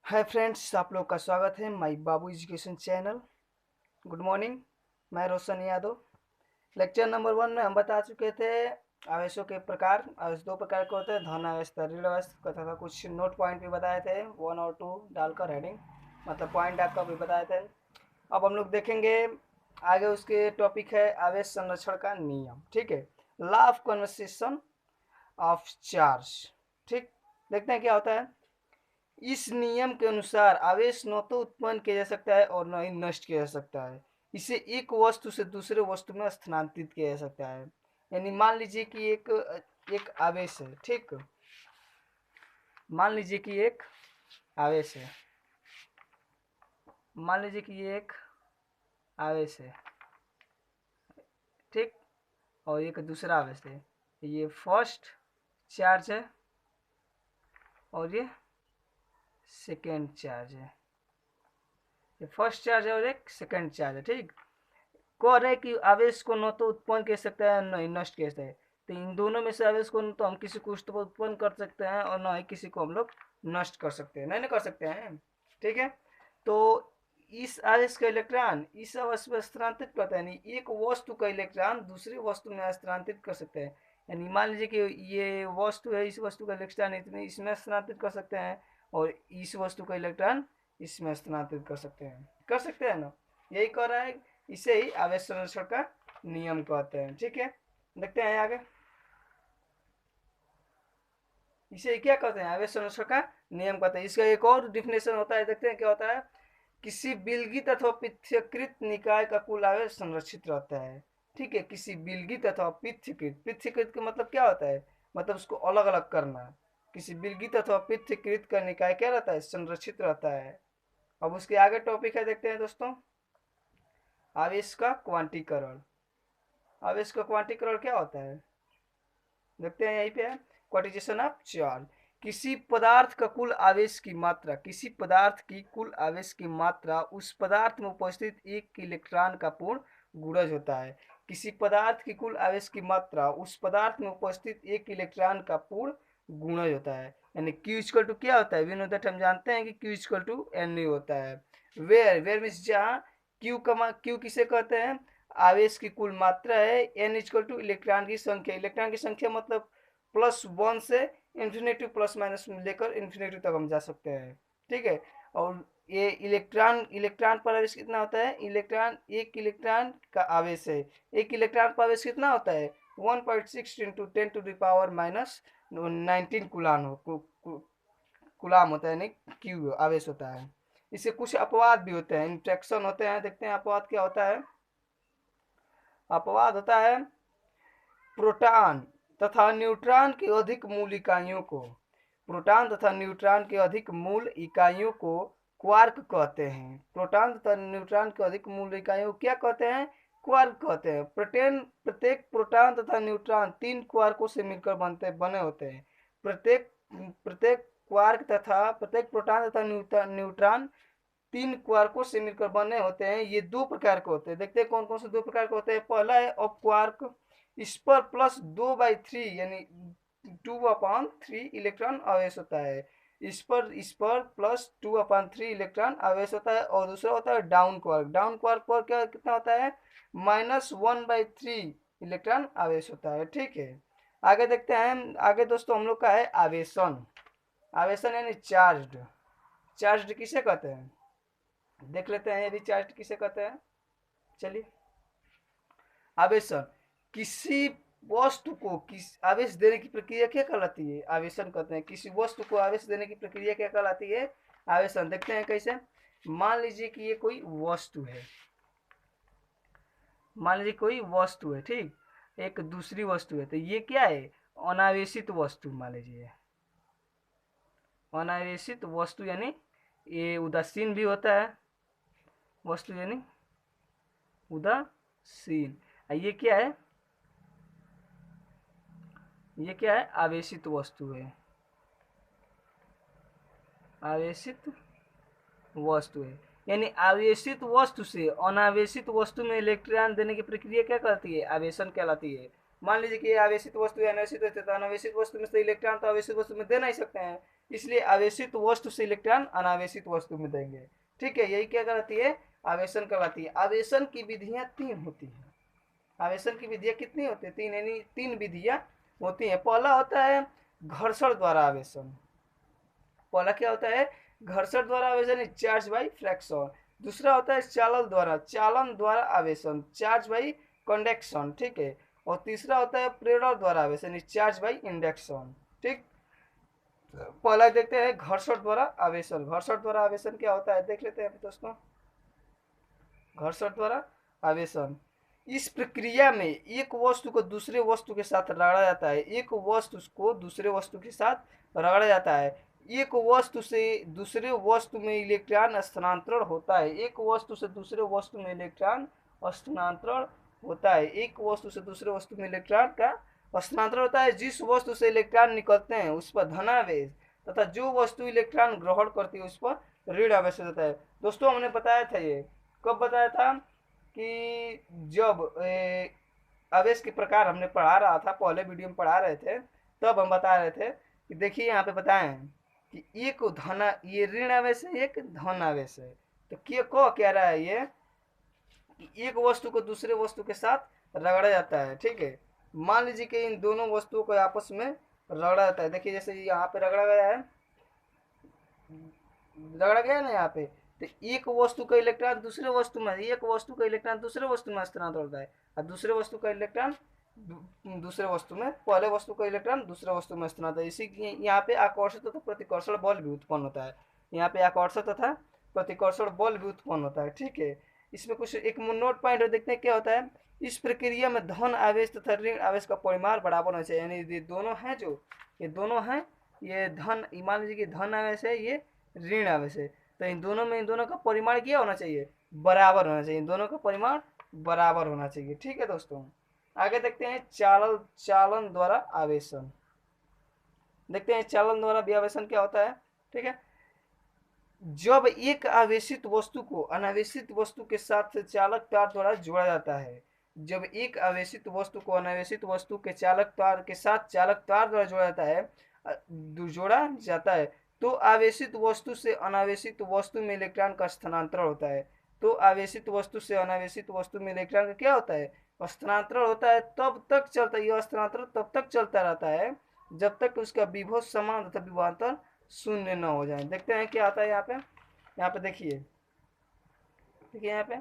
Hi friends, आप लोग का स्वागत है माई बाबू एजुकेशन चैनल। Good morning. मैं रोशन यादव। लेक्चर नंबर 1 में हम बता चुके थे आवेशों के प्रकार। आवेश दो प्रकार के होते हैं, धन आवेश ऋण आवेश तथा कुछ नोट पॉइंट भी बताए थे 1 और 2 डालकर हेडिंग मतलब पॉइंट आपका भी बताए थे। अब हम लोग देखेंगे आगे, उसके टॉपिक है आवेश संरक्षण का नियम। ठीक है, law of conversation of charge. ठीक, देखते हैं क्या होता है। इस नियम के अनुसार आवेश न तो उत्पन्न किया जा सकता है और न ही नष्ट किया जा सकता है। इसे एक वस्तु से दूसरे वस्तु में स्थानांतरित किया जा सकता है। यानी मान लीजिए कि एक आवेश है। ठीक, मान लीजिए कि एक आवेश है। मान लीजिए कि ये एक आवेश है। ठीक, और एक दूसरा आवेश है। ये फर्स्ट चार्ज है और ये सेकेंड चार्ज है। ये फर्स्ट चार्ज है और एक सेकेंड चार्ज है। ठीक, कह रहे कि आवेश को न तो उत्पन्न कर सकता है न ही नष्ट कर सकता है। तो इन दोनों में से आवेश को न तो हम किसी को उत्पन्न कर सकते हैं और न ही किसी को हम लोग नष्ट कर सकते हैं, नहीं ना कर सकते हैं। ठीक है, तो इस आवेश का इलेक्ट्रॉन इस आवेश में स्थानांतरित करता है, यानी एक वस्तु का इलेक्ट्रॉन दूसरी वस्तु में स्थानांतरित कर सकते हैं। यानी मान लीजिए कि ये वस्तु है, इस वस्तु का इलेक्ट्रॉन इसमें स्थानांतरित कर सकते हैं और इस वस्तु का इलेक्ट्रॉन इसमें स्थानांतरित कर सकते हैं ना। यही कह रहा है, इसे ही आवेश संरक्षण का नियम कहते हैं। ठीक है, देखते हैं आगे, इसे क्या कहते हैं, आवेश संरक्षण का नियम कहते हैं। इसका एक और डिफिनेशन होता है, देखते हैं क्या होता है। किसी विलगित अथवा पृथक्कृत निकाय का कुल आवेश संरक्षित रहता है। ठीक है, किसी विलगित अथवा पृथक्कृत का मतलब क्या होता है, मतलब उसको अलग अलग करना। किसी विलगित अथवा पृथक्कृत का निकाय क्या रहता है, संरक्षित रहता है। अब उसके आगे टॉपिक है, देखते हैं दोस्तों, आवेश का क्वांटीकरण। आवेश का क्वांटीकरण क्या होता है, देखते हैं, यहीं पे है क्वांटिजेशन ऑफ चार्ज। किसी पदार्थ का कुल आवेश की मात्रा, किसी पदार्थ की कुल आवेश की मात्रा उस पदार्थ में उपस्थित एक इलेक्ट्रॉन का पूर्ण गुणज होता है। किसी पदार्थ की कुल आवेश की मात्रा उस पदार्थ में उपस्थित एक इलेक्ट्रॉन का पूर्ण गुणज होता है। यानी Q इक्वल टू क्या होता है, वी नो दैट, हम जानते हैं कि Q इक्वल टू एन होता है। वेयर मीन्स जहाँ Q किसे कहते हैं, आवेश की कुल मात्रा है। एन इक्वल टू इलेक्ट्रॉन की संख्या, इलेक्ट्रॉन की संख्या मतलब +1 से इन्फिनेटिव प्लस माइनस लेकर इन्फिनेटिव तक हम जा सकते हैं। ठीक है, और ये इलेक्ट्रॉन पर आवेश कितना होता है, एक इलेक्ट्रॉन का आवेश है। एक इलेक्ट्रॉन पर आवेश कितना होता है, 1.6 इंटू 10⁻19 कुलाम होता है, यानी क्यू आवेश होता है। इससे कुछ अपवाद भी होते हैं, इंट्रैक्शन होते हैं। देखते हैं अपवाद क्या होता है। अपवाद होता है प्रोटॉन तथा न्यूट्रॉन की अधिक मूल इकाइयों को, प्रोटॉन तथा न्यूट्रॉन की अधिक मूल इकाइयों को क्वार्क कहते हैं। प्रोटॉन तथा न्यूट्रॉन की अधिक मूल इकाइयों को क्या कहते हैं, क्वार्क कहते हैं। प्रत्येक प्रोटॉन तथा न्यूट्रॉन 3 क्वार्कों से मिलकर बने होते हैं। प्रत्येक प्रत्येक प्रत्येक प्रोटॉन तथा न्यूट्रॉन 3 क्वार्कों से मिलकर बने होते हैं। ये 2 प्रकार के होते हैं। देखते हैं कौन कौन से 2 प्रकार के होते हैं। पहला है अप क्वार्क, इस पर +2/3 यानी 2/3 इलेक्ट्रॉन आवेश होता है। इस पर +2/3 इलेक्ट्रॉन आवेश होता है। और दूसरा होता है डाउन क्वार्क। डाउन क्वार्क पर क्या कितना होता है, -1/3 इलेक्ट्रॉन आवेश होता है। ठीक है, आगे देखते हैं। आगे दोस्तों हम लोग का है आवेशन। आवेशन यानी चार्ज। चार्ज किसे कहते हैं, देख लेते हैं ये भी चार्ज किसे कहते हैं। चलिए, आवेशन किसी वस्तु को किस आवेश देने की प्रक्रिया क्या कहलाती है, आवेशन कहते हैं। किसी वस्तु को आवेश देने की प्रक्रिया क्या कहलाती है, आवेशन। देखते हैं कैसे। मान लीजिए कि ये कोई वस्तु है, मान लीजिए कोई वस्तु है। ठीक, एक दूसरी वस्तु है, तो ये क्या है, अनावेशित वस्तु मान लीजिए। अनावेशित वस्तु यानी ये उदासीन भी होता है, वस्तु यानी उदासीन। ये क्या है, ये क्या है, आवेशित वस्तु है, आवेशित वस्तु है। यानी आवेशित वस्तु से अनावेशित वस्तु में इलेक्ट्रॉन देने की प्रक्रिया क्या कहती है, आवेशन कहलाती है। मान लीजिए कि आवेशित वस्तु है, अनावेशित वस्तु, तो अनावेशित वस्तु में से इलेक्ट्रॉन तो आवेशित वस्तु में दे नहीं सकते हैं। इसलिए आवेशित वस्तु से इलेक्ट्रॉन अनावेशित वस्तु में देंगे। ठीक है, यही क्या कहलाती है, आवेशन कहलाती है। आवेशन की विधियां 3 होती हैं। आवेशन की विधियां कितनी होती है, 3, यानी 3 विधियां होती हैं। पहला होता है घर्षण द्वारा आवेशन। पहला क्या होता है, घर्षण द्वारा आवेशन, चार्ज बाई फ्रैक्शन। दूसरा होता है चालन द्वारा आवेशन, चार्ज बाई कंडक्शन। ठीक है, और तीसरा होता है प्रेरण द्वारा आवेशन, चार्ज बाई इंडक्शन। ठीक, पहला देखते हैं घर्षण द्वारा आवेशन। घर्षण द्वारा आवेशन क्या होता है देख लेते हैं दोस्तों। घर्षण द्वारा आवेशन, इस प्रक्रिया में एक वस्तु को दूसरे वस्तु के साथ रगड़ा जाता है। एक वस्तु को दूसरे वस्तु के साथ रगड़ा जाता है। एक वस्तु से दूसरे वस्तु में इलेक्ट्रॉन स्थानांतरण होता है। एक वस्तु से दूसरे वस्तु में इलेक्ट्रॉन स्थानांतरण होता है। एक वस्तु से दूसरे वस्तु में इलेक्ट्रॉन का स्थानांतरण होता है। जिस वस्तु से इलेक्ट्रॉन निकलते हैं उस पर धनावेश तथा जो वस्तु इलेक्ट्रॉन ग्रहण करती है उस पर ऋण आवेश होता है। दोस्तों हमने बताया था, ये कब बताया था कि जब आवेश के प्रकार हमने पढ़ा रहा था, पहले वीडियो में पढ़ा रहे थे, तब हम बता रहे थे कि देखिए यहाँ पे बताएं कि एक ये ऋण आवेश है, एक धन आवेश है। तो क्या रहा है ये कि एक वस्तु को दूसरे वस्तु के साथ रगड़ा जाता है। ठीक है, मान लीजिए कि इन दोनों वस्तुओं को आपस में रगड़ा जाता है। देखिए जैसे यहाँ पे रगड़ा गया है, रगड़ा गया ना यहाँ पे, तो एक वस्तु का इलेक्ट्रॉन दूसरे वस्तु में, एक वस्तु का इलेक्ट्रॉन दूसरे वस्तु में स्थानांतरित होता है, और दूसरे वस्तु का इलेक्ट्रॉन दूसरे वस्तु में, पहले वस्तु का इलेक्ट्रॉन दूसरे वस्तु में स्थानांतरित। इसी यहाँ पे आकर्षण तथा प्रतिकर्षण बल भी उत्पन्न होता है। यहाँ पे आकर्षण तथा प्रतिकर्षण बल भी उत्पन्न होता है। ठीक है, इसमें कुछ एक नोट पॉइंट देखते हैं क्या होता है। इस प्रक्रिया में धन आवेश तथा ऋण आवेश का परिमाण बराबर होना चाहिए। यानी ये दोनों हैं, जो ये दोनों हैं, ये धन, मान लीजिए कि धन आवेश है, ये ऋण आवेश है, तो इन दोनों का परिमाण क्या होना चाहिए, बराबर होना चाहिए। इन दोनों का परिमाण बराबर होना चाहिए। ठीक है दोस्तों, आगे देखते हैं चालन द्वारा आवेशन। देखते हैं चालन द्वारा भी आवेशन क्या होता है। ठीक है, जब एक आवेशित वस्तु को अनावेशित वस्तु के साथ चालक तार द्वारा जोड़ा जाता है, जब एक आवेशित वस्तु को अनावेशित वस्तु के चालक तार के साथ चालक तार द्वारा जोड़ा जाता है तो आवेशित वस्तु से अनावेशित वस्तु में इलेक्ट्रॉन का स्थानांतरण होता है। तो आवेशित वस्तु से अनावेशित वस्तु में इलेक्ट्रॉन का क्या होता है, स्थानांतरण होता है। तब तक चलता है यह स्थानांतरण, तब तक चलता रहता है जब तक उसका विभव समान तथा विभवांतर शून्य न हो जाए। देखते हैं क्या आता है यहाँ पे। यहाँ पे देखिए यहाँ पे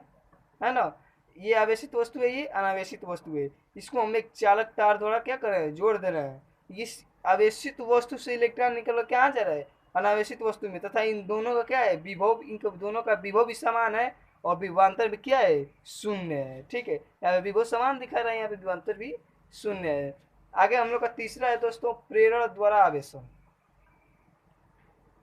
है ना, ये आवेशित वस्तु है, ये अनावेशित वस्तु है। इसको हम एक चालक तार द्वारा क्या कर रहे हैं, जोड़ दे रहे हैं। इस आवेशित वस्तु से इलेक्ट्रॉन निकल कहाँ जा रहा है, अनावेशित वस्तु में, तथा इन दोनों का क्या है, विभव, इनका दोनों का विभव भी समान है और विभवांतर भी क्या है, शून्य है। ठीक है, यहाँ पे विभव समान दिखा रहा है, यहाँ पे विभवांतर भी शून्य है। आगे हम लोग का तीसरा है दोस्तों प्रेरण द्वारा आवेशन।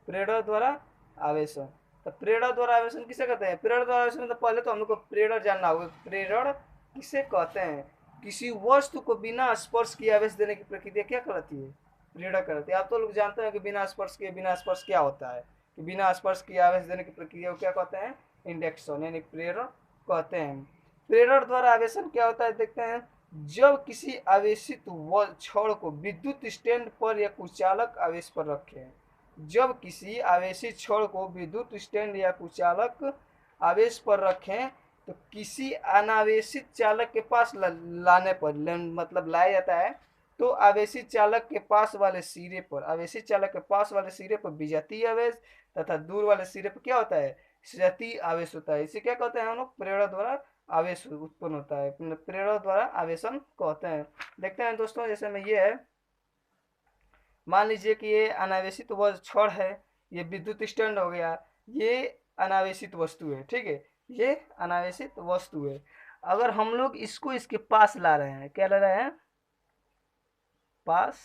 प्रेरण द्वारा आवेशन, तो प्रेरण द्वारा आवेशन किसे कहते हैं, प्रेरण द्वारा आवेशन तो पहले तो हम लोग को प्रेरण जानना होगा। प्रेरण किसे कहते हैं, किसी वस्तु को बिना स्पर्श किए आवेश देने की प्रक्रिया क्या कहलाती है, प्रेरण कहलाती है। आप तो लोग जानते हैं कि बिना स्पर्श क्या होता है, कि बिना स्पर्श किए आवेश देने की प्रक्रिया को क्या कहते हैं, इंडक्शन, यानी प्रेरण कहते हैं। प्रेरण द्वारा आवेशन क्या होता है देखते हैं। जब किसी आवेशित छड़ को विद्युत स्टैंड पर या कुचालक आवेश पर रखें, जब किसी आवेशित छड़ को विद्युत स्टैंड या कुचालक आवेश पर रखें तो किसी अनावेशित चालक के पास लाने पर, मतलब लाया जाता है, तो आवेशित चालक के पास वाले सिरे पर, आवेशित चालक के पास वाले सिरे पर विजातीय आवेश तथा दूर वाले सिरे पर क्या होता है, सजातीय आवेश होता है। इसे क्या कहते हैं हम लोग, प्रेरण द्वारा आवेश उत्पन्न होता है, प्रेरण द्वारा आवेशन कहते हैं। देखते हैं दोस्तों, जैसे में ये है, मान लीजिए कि ये अनावेशित छड़ है, ये विद्युत स्टैंड हो गया, ये अनावेशित वस्तु है। ठीक है, ये अनावेशित वस्तु है। अगर हम लोग इसको इसके पास ला रहे हैं, क्या ला रहे हैं, पास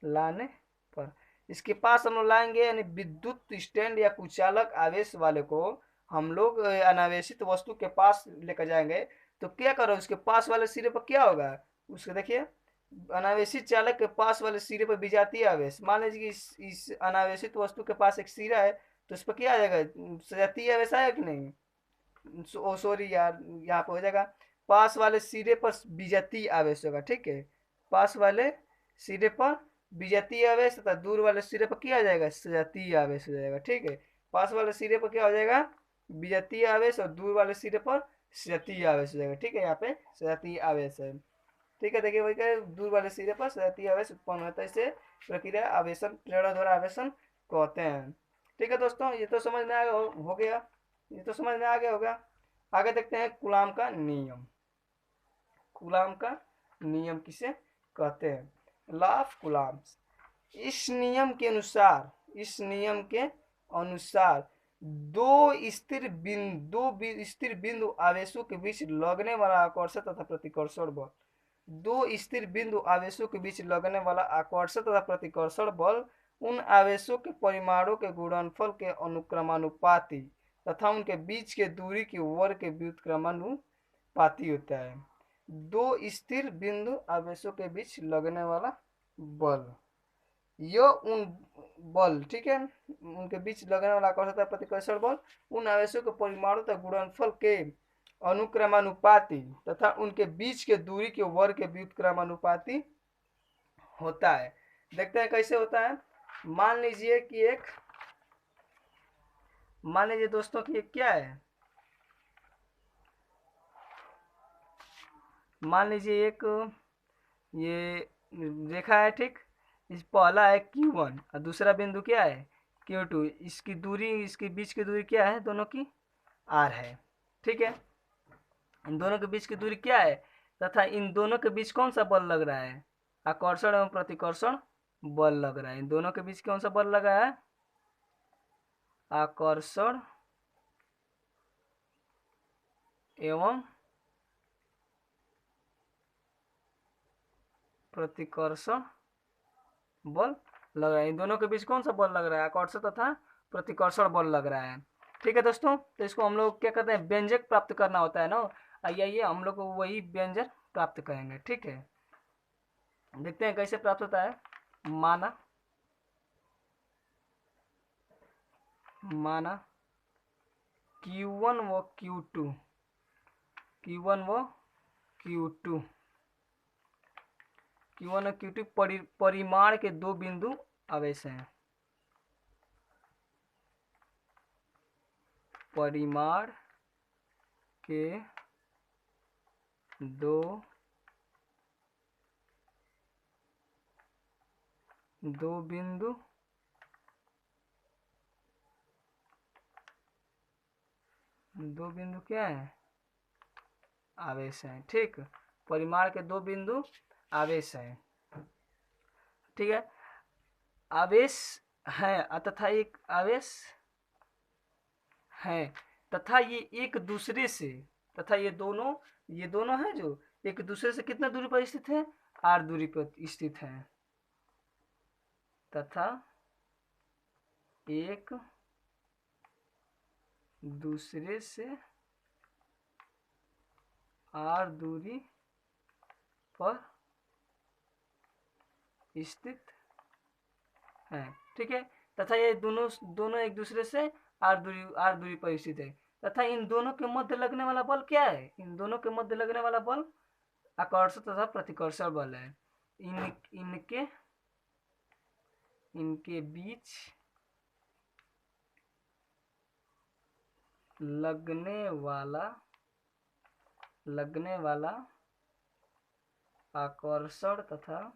लाने पर, इसके पास हम लोग लाएंगे, यानी विद्युत स्टैंड या कुचालक आवेश वाले को हम लोग अनावेशित वस्तु के पास लेकर जाएंगे, तो क्या करो, उसके पास वाले सिरे पर क्या होगा, उसके देखिए अनावेशित चालक के पास वाले सिरे पर विजातीय आवेश, मान लीजिए कि इस अनावेशित वस्तु के पास एक सिरा है, तो इस पर क्या आ जाएगा, सजातीय आवेश आएगा कि नहीं, सॉरी यार, यहाँ पर हो जाएगा पास वाले सिरे पर विजातीय आवेश होगा। ठीक है, पास वाले सिरे पर विजातीय आवेश तथा दूर वाले सिरे पर क्या आ जाएगा, सजातीय आवेश हो जाएगा। ठीक है, पास वाले सिरे पर क्या हो जाएगा, विजातीय आवेश, और दूर वाले सिरे पर सजातीय आवेश हो जाएगा। ठीक है, यहाँ पे सजातीय आवेश है। ठीक है, देखिए वही क्या दूर वाले सिरे पर सजातीय आवेश उत्पन्न होता है, इसे प्रक्रिया आवेशन प्रेरणा द्वारा आवेशन कहते हैं। ठीक है दोस्तों, ये तो समझ में आ गया हो गया, ये तो समझ में आ गया होगा। आगे देखते हैं कूलाम का नियम। कूलाम का नियम किसे कहते हैं, लॉ ऑफ कूलाम। इस नियम के अनुसार, इस नियम के अनुसार दो स्थिर बिंदु आवेशों के बीच लगने वाला आकर्षण तथा प्रतिकर्षण बल, दो स्थिर बिंदु आवेशों के बीच लगने वाला आकर्षण तथा प्रतिकर्षण बल उन आवेशों के परिमाणों के गुणनफल के अनुक्रमानुपाती तथा उनके बीच के दूरी के वर्ग के व्युत्क्रमानुपाती होता है। दो स्थिर बिंदु आवेशों के बीच लगने वाला बल, यो उन बल, ठीक है, उनके बीच लगने वाला आकर्षण तथा प्रतिकर्षण बल उन आवेशों के परिमाणों तथा गुणनफल के अनुक्रमानुपाती तथा उनके बीच के दूरी के वर्ग के व्युत्क्रमानुपाती होता है। देखते हैं कैसे होता है। मान लीजिए कि मान लीजिए दोस्तों कि क्या है, मान लीजिए एक ये रेखा है, ठीक, इस पहला है Q1 और दूसरा बिंदु क्या है Q2। इसकी दूरी, इसके बीच की दूरी क्या है, दोनों की R है। ठीक है, इन दोनों के बीच की दूरी क्या है तथा इन दोनों के बीच कौन सा बल लग रहा है, आकर्षण एवं प्रतिकर्षण बल लग रहा है। इन दोनों के बीच कौन सा बल लगा है, आकर्षण एवं प्रतिकर्षण बल लग रहा है। इन दोनों के बीच कौन सा बल लग रहा है, आकर्षण तथा प्रतिकर्षण बल लग रहा है। ठीक है दोस्तों, तो इसको हम लोग क्या कहते हैं, व्यंजक प्राप्त करना होता है ना। आइए हम लोग वही व्यंजक प्राप्त करेंगे। ठीक है, देखते हैं कैसे प्राप्त होता है। माना Q1 व Q2, Q1 व Q2, Q1 और Q2 परिमाण के दो बिंदु आवेश हैं। परिमाण के दो बिंदु क्या है, आवेश है। ठीक, परिमाण के दो बिंदु आवेश है। ठीक है, आवेश है तथा एक आवेश है तथा ये एक दूसरे से, तथा ये दोनों है जो एक दूसरे से कितना दूरी पर स्थित है, r दूरी पर स्थित है, तथा एक दूसरे से r दूरी पर स्थित है। ठीक है, तथा ये दोनों एक दूसरे से r दूरी पर स्थित है, तथा इन दोनों के मध्य लगने वाला बल क्या है, इन दोनों के मध्य लगने वाला बल आकर्षण तथा प्रतिकर्षण बल है। इनके बीच लगने वाला आकर्षण तथा प्रतिकर्षण,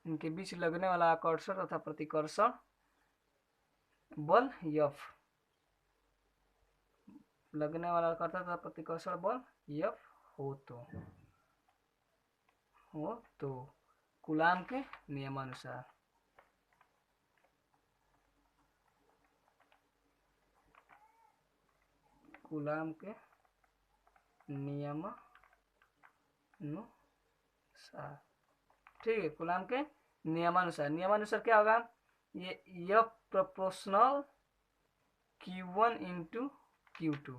इनके बीच लगने वाला आकर्षण तथा प्रतिकर्षण बल F, लगने वाला आकर्षण तथा प्रतिकर्षण बल F हो तो कूलाम के नियमानुसार, कूलाम के नियमानुसार, ठीक है, कूलाम के नियमानुसार क्या होगा, ये F proportional Q1 into Q2।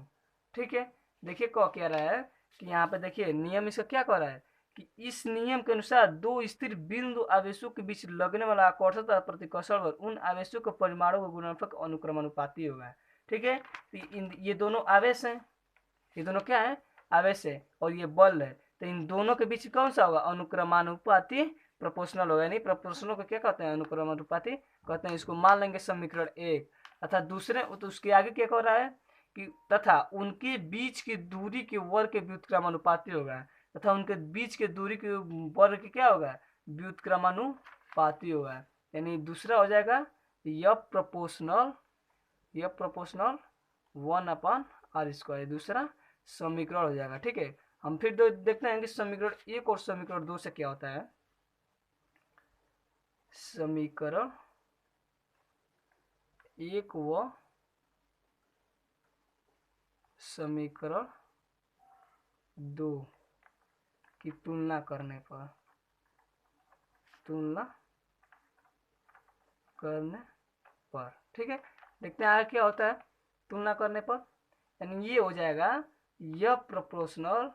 ठीक है, देखिए क्या रहा है कि यहाँ पे देखिए नियम इसका क्या कह रहा है कि इस नियम के अनुसार दो स्थिर बिंदु आवेशों के बीच लगने वाला आकर्षण तथा प्रतिकर्षण बल उन आवेशों के परिमाणों के गुणनफल अनुक्रमानुपाती होगा। ठीक है। तो ये दोनों आवेश हैं, ये दोनों क्या है, आवेश है, और ये बल है। तो इन दोनों के बीच कौन सा होगा, अनुक्रमानुपाती प्रोपोर्शनल होगा। यानी प्रोपोर्शनल को क्या कहते हैं, अनुक्रमानुपाती कहते हैं। इसको मान लेंगे समीकरण 1। अर्थात दूसरे, तो उसके आगे क्या कह रहा है कि तथा उनके बीच की दूरी के वर्ग के व्युत्क्रमानुपाती होगा, तथा उनके बीच के दूरी के वर्ग के क्या होगा, व्युत्क्रमानुपाती होगा। यानी दूसरा हो जाएगा यफ प्रोपोर्शनल 1/r², दूसरा समीकरण हो जाएगा। ठीक है, हम फिर देखते हैं कि समीकरण 1 और समीकरण 2 से क्या होता है। समीकरण 1 व समीकरण 2 की तुलना करने पर ठीक है, देखते हैं आगे क्या होता है तुलना करने पर। यानी ये हो जाएगा यह प्रोपोर्शनल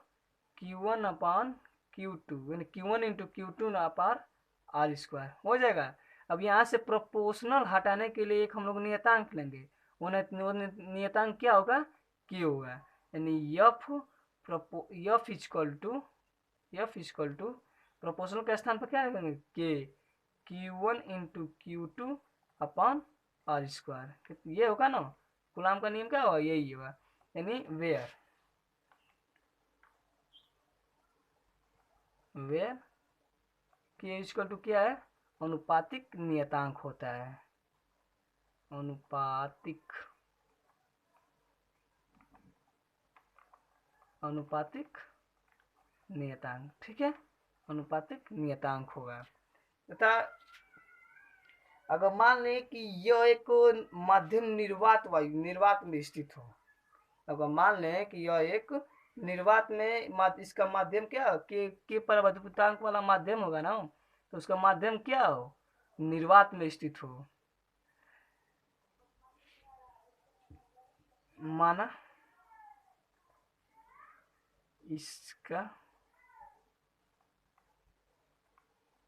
Q1/Q2, यानी Q1 × Q2/r² हो जाएगा। अब यहाँ से प्रोपोर्शनल हटाने के लिए एक हम लोग नियतांक लेंगे, वो नियतांक क्या होगा, Q होगा। यानी यफ इक्वल टू प्रोपोर्शनल के स्थान पर क्या रखेंगे, K, Q1 × Q2/r²। ये होगा ना, कूलाम का नियम क्या होगा, यही होगा। यानी वेयर K इक्वल टू क्या है, अनुपातिक नियतांक होता है, अनुपातिक नियतांक। ठीक है, अनुपातिक नियतांक होगा। तथा अगर मान लें कि यह एक माध्यम निर्वात में स्थित हो, अगर मान लें कि यह एक निर्वात में इसका माध्यम क्या हो, के परवर्तकांक वाला माध्यम होगा ना, तो उसका माध्यम क्या हो, निर्वात में स्थित हो। माना इसका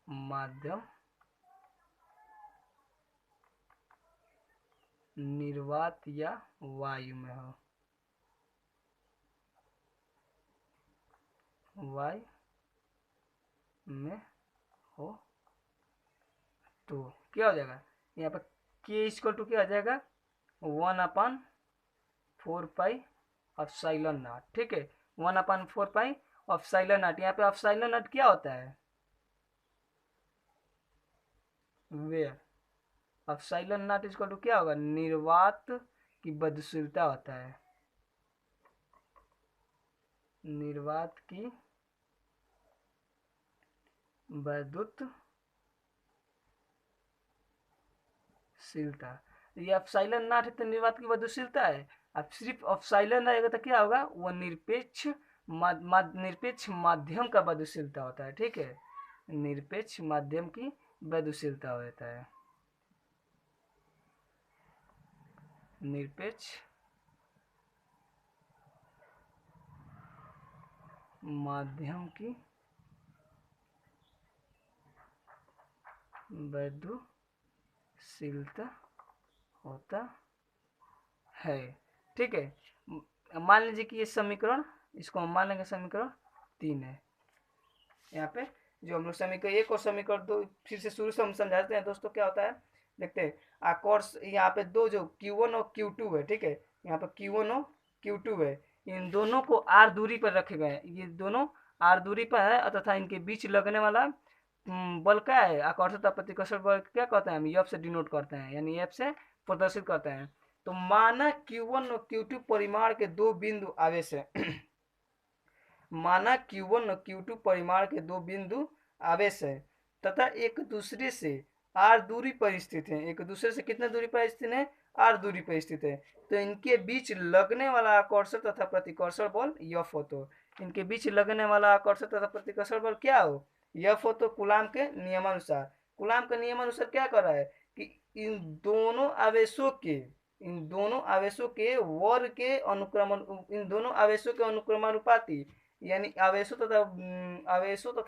माध्यम निर्वात या वायु में हो, तो क्या हो जाएगा, यहाँ पर K इक्वल टू क्या हो जाएगा, 1/4πε0। ठीक है, 1/4πε0। यहाँ पे ε0 क्या होता है, वेयर ε0 इक्वल टू क्या होगा, निर्वात की बदशीलता होता है, निर्वात की विद्युतशीलता। ये ε0 है तो निर्वात की विद्युतशीलता है। अब सिर्फ ε रहेगा तो क्या होगा, वह निरपेक्ष माध्यम का विद्युतशीलता होता है। ठीक है, निरपेक्ष माध्यम की विद्युतशीलता होता है, निरपेक्ष माध्यम की विद्युतशीलता होता है। ठीक है, मान लीजिए कि ये समीकरण, इसको हम मान लेंगे समीकरण 3 है। यहाँ पे जो हम लोग समीकरण 1 और समीकरण 2 फिर से शुरू से हम समझाते हैं दोस्तों, क्या होता है देखते हैं। आकर्ष यहाँ पे दो जो Q1 और Q2 है, ठीक है, यहाँ पे Q1 और Q2 है, इन दोनों को r दूरी पर रखे गए हैं, ये दोनों r दूरी पर है, तथा इनके बीच लगने वाला बल क्या है, आकर्षण प्रतिकर्षण बल क्या कहते हैं, हम F से डिनोट करते हैं, यानी F से प्रदर्शित करते हैं। तो माना Q1 और Q2 परिमाण के दो बिंदु आवेश है माना Q1 और Q2 परिमाण के दो बिंदु आवेश है तथा एक दूसरे से r दूरी पर स्थित है। एक दूसरे से कितने दूरी पर स्थित है, r दूरी पर स्थित है। तो इनके बीच लगने वाला आकर्षण तथा प्रतिकर्षण बल F हो। तो इनके बीच लगने वाला आकर्षण तथा प्रतिकर्षण बल क्या हो, F हो। तो कूलाम के नियमानुसार, कूलाम के नियमानुसार क्या कर रहा है कि इन दोनों आवेशों के वर्ग के अनुक्रमण, इन दोनों आवेशों के अनुक्रमानुपाती, यानी आवेशों तथा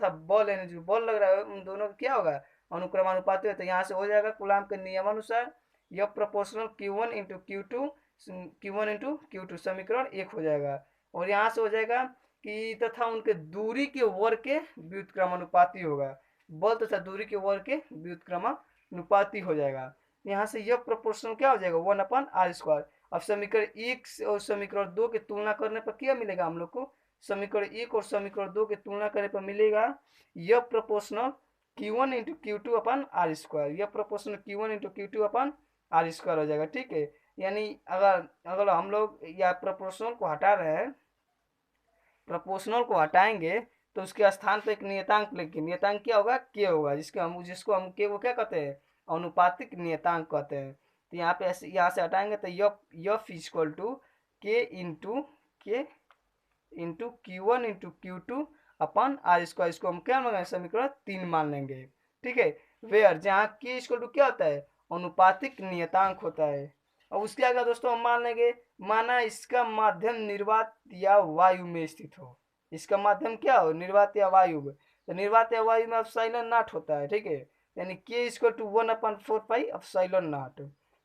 बल, यानी जो बल लग रहा है उन दोनों का क्या होगा, अनुक्रमानुपाती है। तो यहाँ से हो जाएगा कूलाम के नियमानुसार यह proportional Q1 × Q2 Q1 into Q2 समीकरण 1 हो जाएगा। और यहाँ से हो जाएगा कि तथा उनके दूरी के वर्ग के व्युत्क्रमानुपाती होगा। बल तथा दूरी के वर्ग के व्युत्क्रमानुपाती हो जाएगा। यहाँ से यह प्रोपोर्शनल क्या हो जाएगा 1/r²। अब समीकरण 1 और समीकरण 2 की तुलना करने पर क्या मिलेगा हम लोग को, समीकरण 1 और समीकरण 2 की तुलना करने पर मिलेगा यह प्रोपोर्शनल Q1 इंटू Q2/r²। यह प्रोपोर्शनल Q1 इंटू Q2/r² हो जाएगा। ठीक है, यानी अगर अगर हम लोग या प्रोपोर्शनल को हटा रहे हैं, प्रोपोर्शनल को हटाएंगे तो उसके स्थान पर एक नियतांक लिखेंगे। नियतांक क्या होगा, के होगा, जिसको हम के को क्या कहते हैं, अनुपातिक नियतांक कहते हैं। तो यहाँ पे यहाँ से हटाएंगे तो यफ इक्वल टू के इंटू Q1 इंटू Q2/r²। इसको हम क्या मानेंगे, समीकरण 3 मान लेंगे। ठीक है, वेयर जहाँ के इक्वल टू क्या होता है, अनुपातिक नियतांक होता है। अब उसके आगे दोस्तों हम मान लेंगे, माना इसका माध्यम निर्वात या वायु में स्थित हो। इसका माध्यम क्या हो, निर्वात या वायु में। तो निर्वात या वायु में एप्सिलॉन नॉट होता है। ठीक है, यानी के equal to 1/4 pi epsilon naught.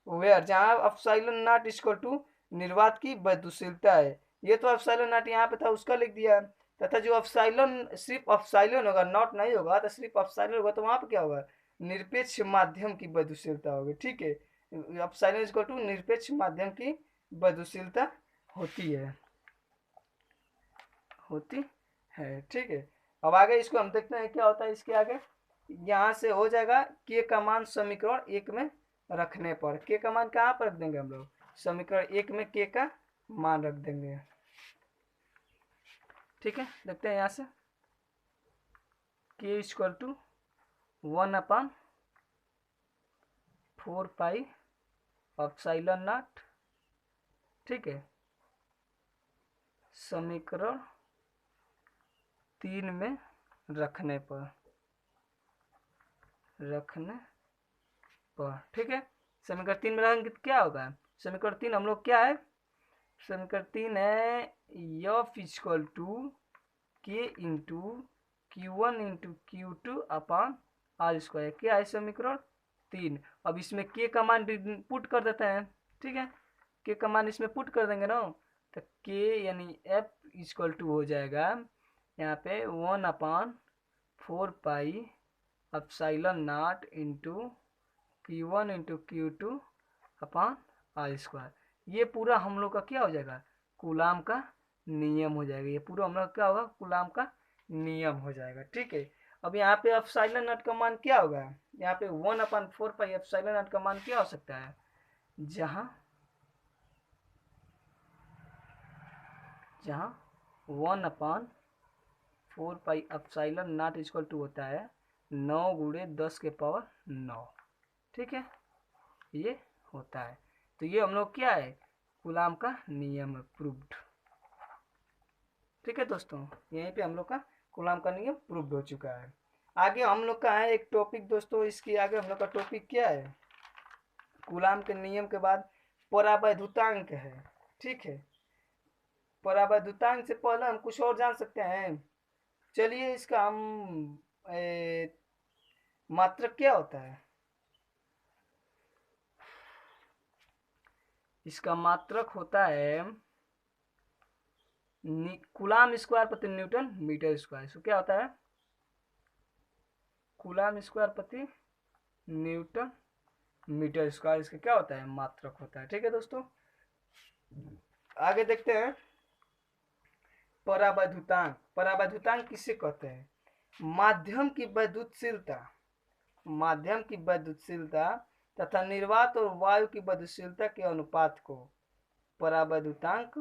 Where जहाँ एप्सिलॉन नॉट इक्वल टू निर्वात की विद्युतशीलता है। ये तो एप्सिलॉन नॉट यहाँ पे था, उसका लिख दिया। तथा जो एप्सिलॉन सिर्फ एप्सिलॉन होगा, नॉट नहीं होगा, तो सिर्फ एप्सिलॉन होगा, तो वहाँ पे क्या होगा, निरपेक्ष माध्यम की विद्युतशीलता होगी। ठीक है, एप्सिलॉन इक्वल टू निरपेक्ष माध्यम की विद्युतशीलता होती है। ठीक है, अब आगे इसको हम देखते हैं क्या होता है इसके आगे। यहाँ से हो जाएगा के का मान समीकरण 1 में रखने पर। के का मान कहाँ पर रख देंगे हम लोग, समीकरण 1 में के का मान रख देंगे। ठीक है, देखते हैं यहाँ से के equal to 1/4 pi epsilon naught. ठीक है, समीकरण 3 में रखने पर ठीक है, समीकरण 3 में रखेंगे तो क्या होगा, समीकरण 3 हम लोग क्या है, समीकरण 3 है एफ इक्वल टू के इंटू Q1 इंटू Q2/r²। क्या है समीकरण 3। अब इसमें के का मान पुट कर देते हैं। ठीक है, के का मान इसमें पुट कर देंगे ना, तो के यानी एफ इक्वल टू हो जाएगा यहाँ पे 1/4 pi epsilon naught into Q1 into Q2/r²। ये पूरा हम लोग का क्या हो जाएगा, कूलाम का नियम हो जाएगा। ये पूरा हम लोग क्या होगा, कूलाम का नियम हो जाएगा। ठीक है, अब यहाँ पे एप्सिलॉन नॉट का मान क्या होगा, यहाँ पे 1/4 पाई एप्सिलॉन नॉट का मान क्या हो सकता है, जहाँ 1/4 pi epsilon naught equal to होता है 9 × 10⁻⁹। ठीक है, ये होता है। तो ये हम लोग क्या है, कूलाम का नियम प्रूव्ड। ठीक है दोस्तों, यहीं पे हम लोग का कूलाम का नियम प्रूव्ड हो चुका है। आगे हम लोग का है एक टॉपिक दोस्तों, इसके आगे हम लोग का टॉपिक क्या है, कूलाम के नियम के बाद परावैद्युतांक है। ठीक है, परावैद्युतांक से पहले हम कुछ और जान सकते हैं। चलिए इसका हम मात्रक क्या होता है, इसका मात्रक होता है कूलाम स्क्वायर प्रति न्यूटन मीटर स्क्वायर। इसको क्या होता है, कूलाम स्क्वायर प्रति न्यूटन मीटर स्क्वायर, इसका क्या होता है, मात्रक होता है। ठीक है दोस्तों, आगे देखते हैं परावैद्युतांक। परावैद्युतांक किसे कहते हैं, माध्यम की विद्युतशीलता तथा निर्वात और वायु की विद्युतशीलता के अनुपात को परावैद्युतांक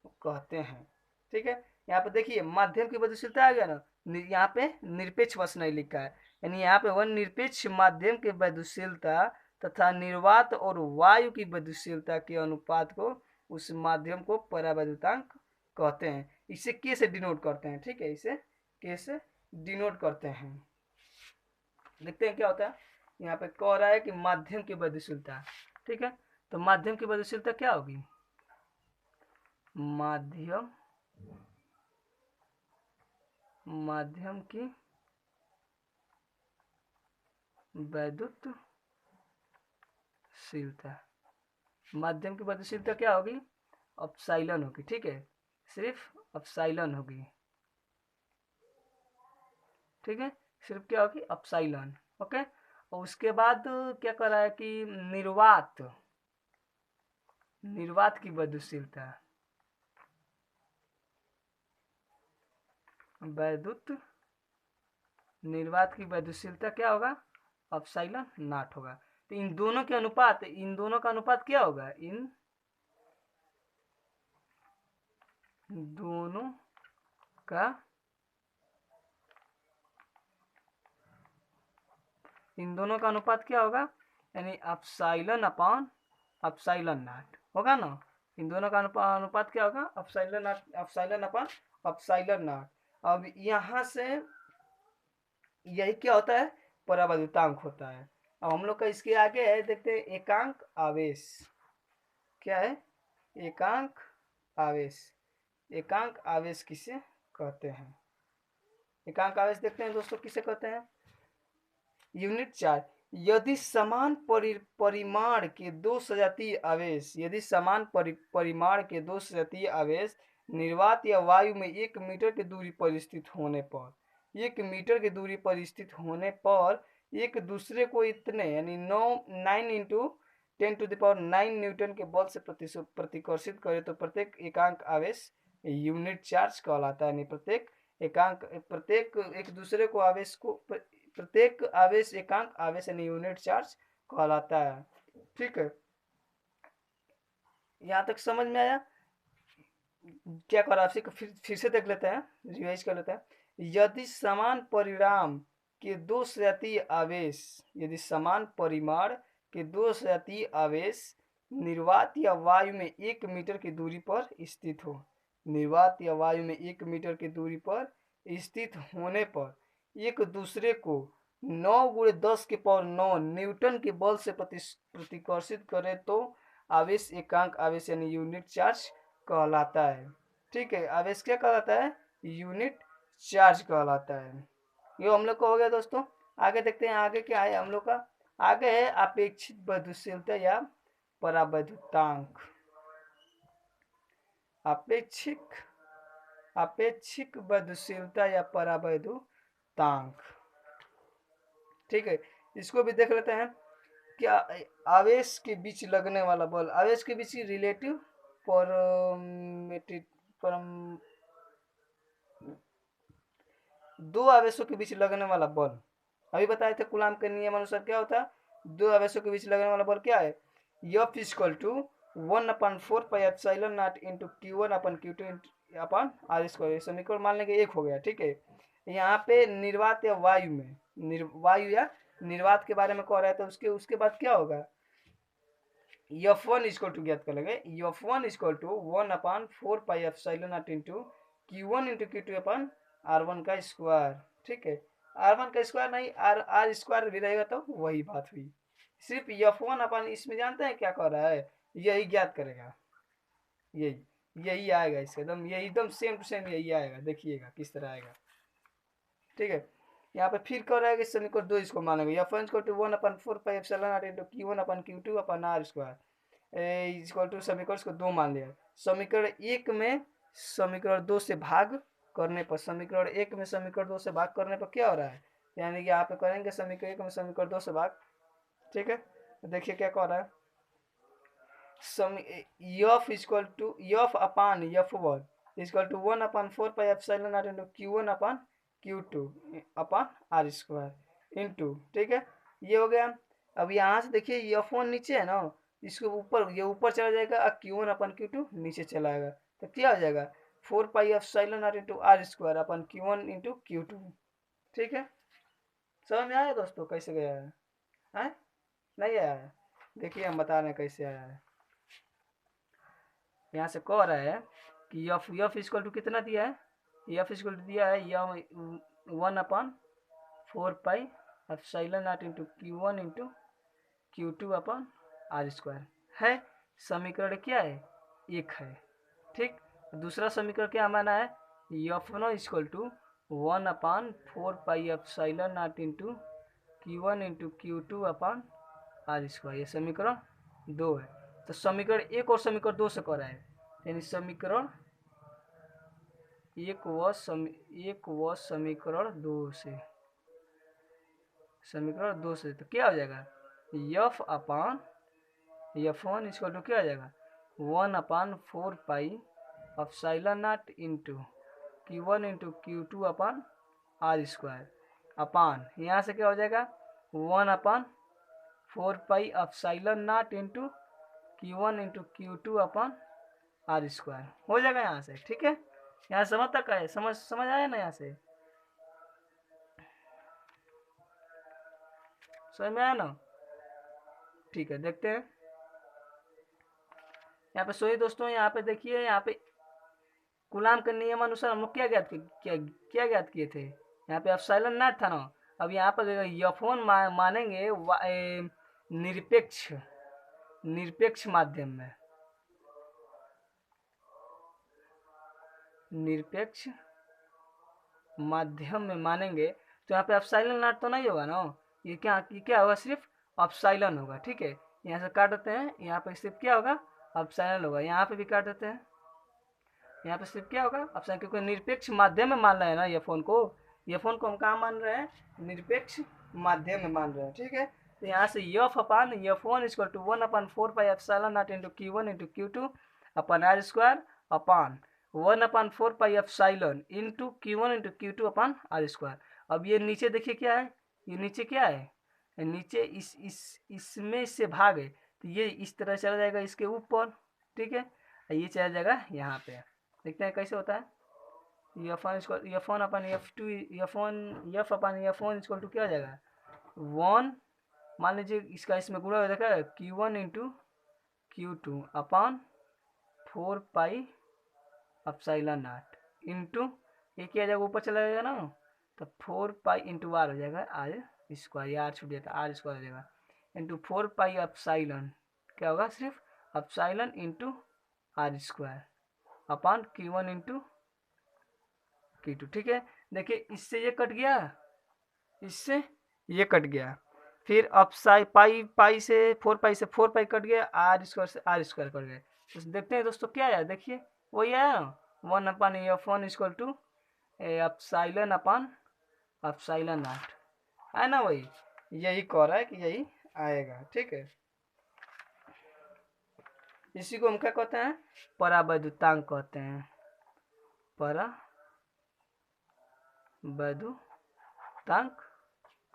कहते हैं। ठीक है, यहाँ पे देखिए माध्यम की विद्युतशीलता आ गया ना, यहाँ पे निरपेक्ष बस नहीं लिखा है, यानी यहाँ पे वन निरपेक्ष माध्यम की विद्युतशीलता तथा निर्वात और वायु की विद्युतशीलता के अनुपात को, उस माध्यम को परावैद्युतांक कहते हैं। इसे के से डिनोट करते हैं। ठीक है, इसे के से डिनोट करते हैं। देखते हैं क्या होता है, यहाँ पे कह रहा है कि माध्यम की विद्युतशीलता। ठीक है, तो माध्यम की विद्युतशीलता क्या होगी, माध्यम की विद्युतशीलता। माध्यम की गतिशीलता क्या होगी, अपसाइलन होगी, ठीक है, सिर्फ अपसाइलन होगी, ठीक है, सिर्फ क्या होगी, अपसाइलन, ओके। और उसके बाद क्या कर रहा है कि निर्वात, निर्वात की गतिशीलता, वैद्युत निर्वात की गतिशीलता क्या होगा, अपसाइलन नॉट होगा। तो इन दोनों के अनुपात, इन दोनों का अनुपात क्या होगा, इन दोनों का, इन दोनों का अनुपात क्या होगा, यानी अपसाइलन अपॉन अपसाइलन नॉट होगा ना। इन दोनों का अनुपात क्या होगा, epsilon not, epsilon upon epsilon not. अब यहाँ से यही क्या होता है, परावैद्युतांक होता है। अब हम लोग का इसके आगे है, देखते हैं एकांक आवेश क्या है, एकांक आवेश, एकांक आवेश किसे कहते हैं, एकांक आवेश देखते हैं दोस्तों किसे कहते हैं। यूनिट 4, यदि समान परिमाण के दो सजातीय आवेश, यदि समान परिमाण के दो सजातीय आवेश निर्वात या वायु में 1 मीटर की दूरी पर स्थित होने पर, 1 मीटर की दूरी पर स्थित होने पर एक दूसरे को इतने यानी 9 इंटू 10⁹ न्यूटन के बल से प्रतिकर्षित करे तो प्रत्येक एकांक आवेश यूनिट चार्ज कहलाता है। यानी प्रत्येक एकांक, प्रत्येक एक दूसरे को आवेश को, प्रत्येक आवेश एकांक आवेश यानी यूनिट चार्ज कहलाता है, ठीक है। यहाँ तक समझ में आया, क्या करा आपसे फिर से देख लेते हैं, रिवाइज कर लेते हैं। यदि समान परिमाण के दो सजातीय आवेश, यदि समान परिमाण के दो सजातीय आवेश निर्वात या वायु में 1 मीटर की दूरी पर स्थित हो, निर्वात या वायु में 1 मीटर की दूरी पर स्थित होने पर एक दूसरे को 9 × 10⁹ न्यूटन के बल से प्रतिकर्षित करे तो आवेश एकांक आवेश यानी यूनिट चार्ज कहलाता है, ठीक है। आवेश क्या कहलाता है, यूनिट चार्ज कहलाता है। ये हम लोग का हो गया दोस्तों। आगे देखते हैं, आगे क्या है हम लोग का, आगे है अपेक्षित वैद्युशीलता या परावैद्युतांक। अपेक्षिक वैद्युशीलता या परावैद्युतांक, ठीक है। इसको भी देख लेते हैं। क्या आवेश के बीच लगने वाला बल, आवेश के बीच रिलेटिव दो आवेशों के बीच लगने वाला बल, अभी बताए थे कूलाम के नियम अनुसार क्या होता है, दो आवेशों के बीच लगने वाला बल क्या है, F = 1/4πε0 इंटू Q1/Q2/R²। समीकरण मान लेंगे एक हो गया, ठीक है। यहाँ पे निर्वात या वायु में, वायु या निर्वात के बारे में कह रहा है, तो उसके बाद क्या होगा, F1 ज्ञात कर लेंगे, F1 = 1/4πε0 इंटू Q1/Q2/R1 का स्क्वायर, ठीक है। R1 का स्क्वायर नहीं, R स्क्वायर भी रहेगा तो वही बात हुई। सिर्फ F1 अपन इसमें जानते हैं क्या कर रहा है, यही ज्ञात करेगा, यही आएगा इसका एकदम, यही एकदम सेम टू सेम यही आएगा, देखिएगा किस तरह आएगा, ठीक है। यहाँ पे फिर कर रहा है कि समीकरण 2 इसको मानेंगे, F1 = 1/4πε0 into Q1/Q2/R²। Equal to समीकरण को 2 मान लिया। समीकरण 1 में समीकरण 2 से भाग करने पर, समीकरण 1 में समीकरण 2 से भाग करने पर क्या हो रहा है, यानी कि यहाँ पे करेंगे समीकरण 1 में समीकरण 2 से भाग, ठीक है। तो देखिए क्या कह रहा है, F/F1 = 1/4πε0 इंटू Q1/Q2/R² इंटू, ठीक है, ये हो गया। अब यहाँ से देखिए F1 नीचे है ना, इसको ऊपर, ये ऊपर चला जाएगा, Q1/Q2 नीचे चला आएगा, तो क्या हो जाएगा 4πε0 इंटू R² इंटू Q2, ठीक है। समझ में आया दोस्तों कैसे गया है, नहीं आया है, देखिए हम बता रहे हैं कैसे आया है। यहाँ से कह रहा है कि F = कितना दिया है, F = दिया है 1/4πε0 इंटू Q1 इंटू Q2/R² है। समीकरण क्या है, एक है, ठीक। दूसरा समीकरण क्या माना है, F1 = 1/4πε0 into Q1 into Q2/R², ये समीकरण 2 है। तो समीकरण 1 और समीकरण 2 से कर रहा है, यानी समीकरण 1 व समीकरण 2 से, समीकरण 2 से तो क्या हो जाएगा, F upon F1 equal to क्या आ जाएगा 1/4 pi epsilon naught into Q1 into Q2 upon R square upon यहाँ से क्या हो जाएगा 1/4 pi epsilon naught into Q1 into Q2 upon R square हो जाएगा यहाँ से। ठीक है, यहाँ समझ तक है, समझ आया ना, यहाँ से समझ में आया ना। ठीक है, देखते हैं यहाँ पे। सोइए दोस्तों, यहाँ पे देखिए, यहाँ पे कूलाम के नियम अनुसार हम लोग क्या ज्ञात किए थे, यहाँ पे एप्सिलॉन नॉट था ना। अब यहाँ पर F1 मानेंगे निरपेक्ष माध्यम में, निरपेक्ष माध्यम में मानेंगे तो यहाँ पे एप्सिलॉन नॉट तो नहीं होगा ना, ये क्या होगा, सिर्फ एप्सिलॉन होगा। ठीक है, यहाँ से काट देते हैं, यहाँ पे सिर्फ क्या होगा एप्सिलॉन होगा, यहाँ पे भी काट देते हैं, यहाँ पे सिर्फ क्या होगा एप्सिलॉन, क्योंकि निरपेक्ष माध्यम में मान रहे हैं ना ये फोन को हम कहाँ मान रहे हैं, निरपेक्ष माध्यम में मान रहे हैं। ठीक है, तो यहाँ से F upon F1 equal to 1/4 pi epsilon naught into Q1 into Q2 upon are square upon 1/4 pi epsilon into Q1 into Q2 upon R square. अब ये नीचे देखिए क्या है, ये नीचे क्या है, नीचे इसमें इससे भाग है, तो ये इस तरह चला जाएगा इसके ऊपर। ठीक है, ये चला जाएगा यहाँ पे, देखते हैं कैसे होता है। F1 upon F upon F1 equal to क्या हो जाएगा 1, मान लीजिए इसका इसमें गुणा हो जाएगा Q1 इंटू Q2 अपान 4 पाई एप्सिलॉन नॉट इंटू ये क्या जाएगा ऊपर चला जाएगा ना, तो 4 पाई इंटू आर हो जाएगा आर स्क्वायर, आर छूट जाता है आर स्क्वायर हो जाएगा इंटू 4 पाई एप्सिलॉन क्या होगा सिर्फ epsilon into R square upon Q1 into Q2। ठीक है, देखिए इससे ये कट गया, इससे ये कट गया, फिर पाई से 4 पाई कट गया, आर स्क्वायर से आर स्क्वायर कट गया। तो देखते हैं दोस्तों क्या आया, देखिए वही आया 1/F1 equal to epsilon upon epsilon naught है ना, वही यही कह रहा है कि यही आएगा। ठीक है, इसी को हम क्या कहते हैं, परावैद्युतांक कहते हैं, परावैद्युतांक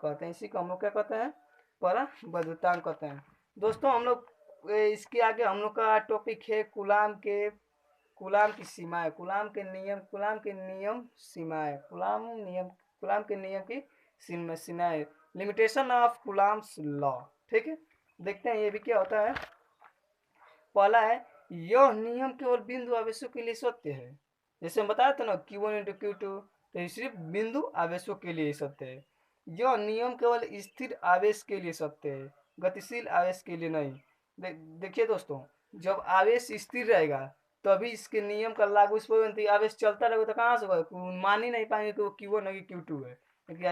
कहते हैं, इसी को हम लोग क्या कहते हैं, परावैद्युतांक कहते हैं। दोस्तों हम लोग इसके आगे हम लोग का टॉपिक है कूलाम की सीमाएं, कूलाम के नियम की सीमाएं, लिमिटेशन ऑफ कूलाम्स लॉ। ठीक है, देखते हैं ये भी क्या होता है। पहला है, यह नियम केवल बिंदु आवेशों के लिए सत्य है, जैसे हम बताया था ना Q1 इंटू Q2, तो ये सिर्फ बिंदु आवेशों के लिए सत्य है। यह नियम केवल स्थिर आवेश के लिए सत्य है, गतिशील आवेश के लिए नहीं। देखिए दोस्तों, जब आवेश स्थिर रहेगा तभी इसके नियम का लागू इस पर, आवेश चलता रहेगा तो कहाँ से होगा, मान ही नहीं पाएंगे कि वो Q1 है कि Q2 है,